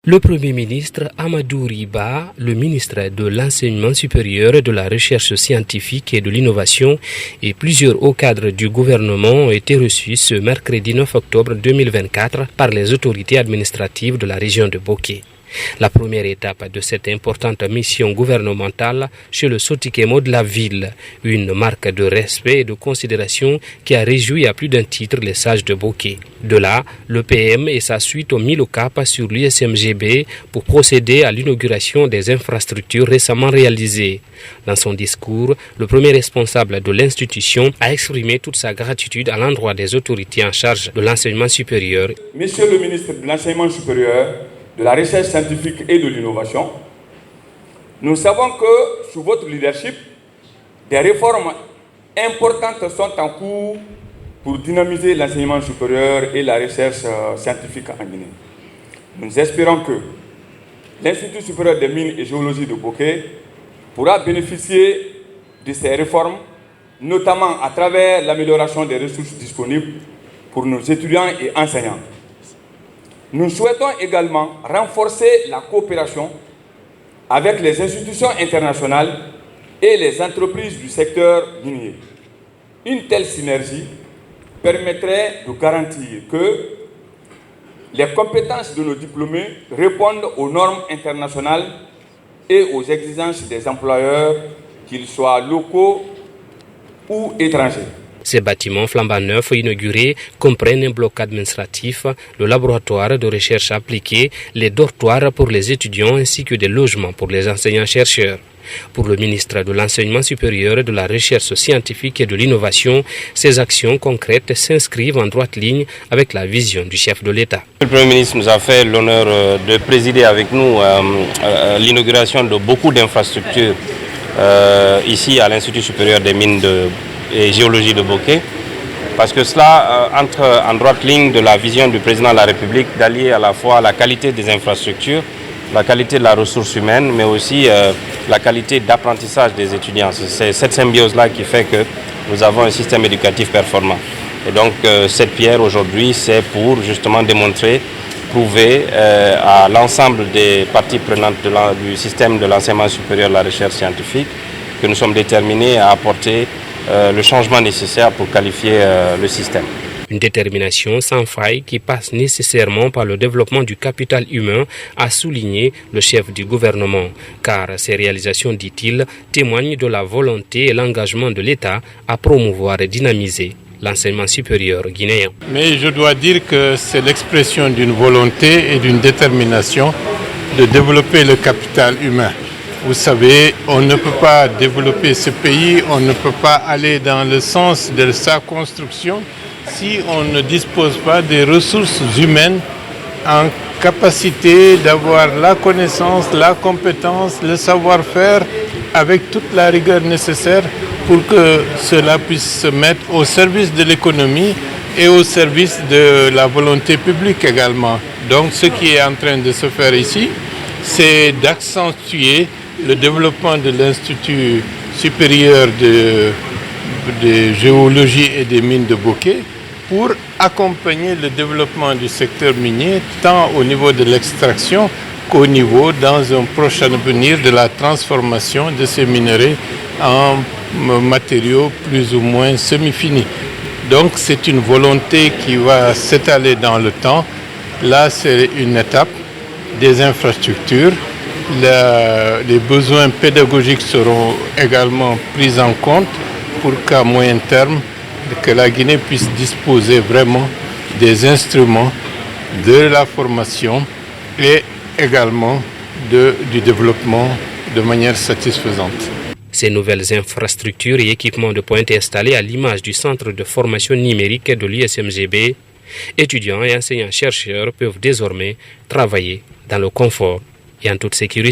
Le Premier ministre Amadou Riba, le ministre de l'Enseignement supérieur, de la Recherche scientifique et de l'Innovation et plusieurs hauts cadres du gouvernement ont été reçus ce mercredi 9 octobre 2024 par les autorités administratives de la région de Boké. La première étape de cette importante mission gouvernementale chez le Sotikemo de la ville, une marque de respect et de considération qui a réjoui à plus d'un titre les sages de Boké. De là, le PM et sa suite ont mis le cap sur l'USMGB pour procéder à l'inauguration des infrastructures récemment réalisées. Dans son discours, le premier responsable de l'institution a exprimé toute sa gratitude à l'endroit des autorités en charge de l'enseignement supérieur. Monsieur le ministre de l'Enseignement supérieur, de la Recherche scientifique et de l'Innovation, nous savons que sous votre leadership, des réformes importantes sont en cours pour dynamiser l'enseignement supérieur et la recherche scientifique en Guinée. Nous espérons que l'Institut supérieur des mines et géologie de Boké pourra bénéficier de ces réformes, notamment à travers l'amélioration des ressources disponibles pour nos étudiants et enseignants. Nous souhaitons également renforcer la coopération avec les institutions internationales et les entreprises du secteur minier. Une telle synergie permettrait de garantir que les compétences de nos diplômés répondent aux normes internationales et aux exigences des employeurs, qu'ils soient locaux ou étrangers. Ces bâtiments flambant neufs inaugurés comprennent un bloc administratif, le laboratoire de recherche appliquée, les dortoirs pour les étudiants ainsi que des logements pour les enseignants-chercheurs. Pour le ministre de l'Enseignement supérieur, de la Recherche scientifique et de l'Innovation, ces actions concrètes s'inscrivent en droite ligne avec la vision du chef de l'État. Le Premier ministre nous a fait l'honneur de présider avec nous l'inauguration de beaucoup d'infrastructures ici à l'Institut supérieur des mines et géologie de Boké, parce que cela entre en droite ligne de la vision du président de la République d'allier à la fois la qualité des infrastructures, la qualité de la ressource humaine, mais aussi la qualité d'apprentissage des étudiants. C'est cette symbiose-là qui fait que nous avons un système éducatif performant. Et donc cette pierre aujourd'hui, c'est pour justement démontrer, prouver à l'ensemble des parties prenantes du système de l'enseignement supérieur de la recherche scientifique que nous sommes déterminés à apporter le changement nécessaire pour qualifier le système. Une détermination sans faille qui passe nécessairement par le développement du capital humain, a souligné le chef du gouvernement. Car ces réalisations, dit-il, témoignent de la volonté et l'engagement de l'État à promouvoir et dynamiser l'enseignement supérieur guinéen. Mais je dois dire que c'est l'expression d'une volonté et d'une détermination de développer le capital humain. Vous savez, on ne peut pas développer ce pays, on ne peut pas aller dans le sens de sa construction si on ne dispose pas des ressources humaines en capacité d'avoir la connaissance, la compétence, le savoir-faire avec toute la rigueur nécessaire pour que cela puisse se mettre au service de l'économie et au service de la volonté publique également. Donc ce qui est en train de se faire ici, c'est d'accentuer le développement de l'Institut supérieur de géologie et des mines de Boké pour accompagner le développement du secteur minier tant au niveau de l'extraction qu'au niveau, dans un prochain avenir, de la transformation de ces minerais en matériaux plus ou moins semi-finis. Donc c'est une volonté qui va s'étaler dans le temps. Là, c'est une étape des infrastructures. Les besoins pédagogiques seront également pris en compte pour qu'à moyen terme, que la Guinée puisse disposer vraiment des instruments de la formation et également du développement de manière satisfaisante. Ces nouvelles infrastructures et équipements de pointe installés à l'image du centre de formation numérique de l'USMGB, étudiants et enseignants-chercheurs peuvent désormais travailler dans le confort et en toute sécurité.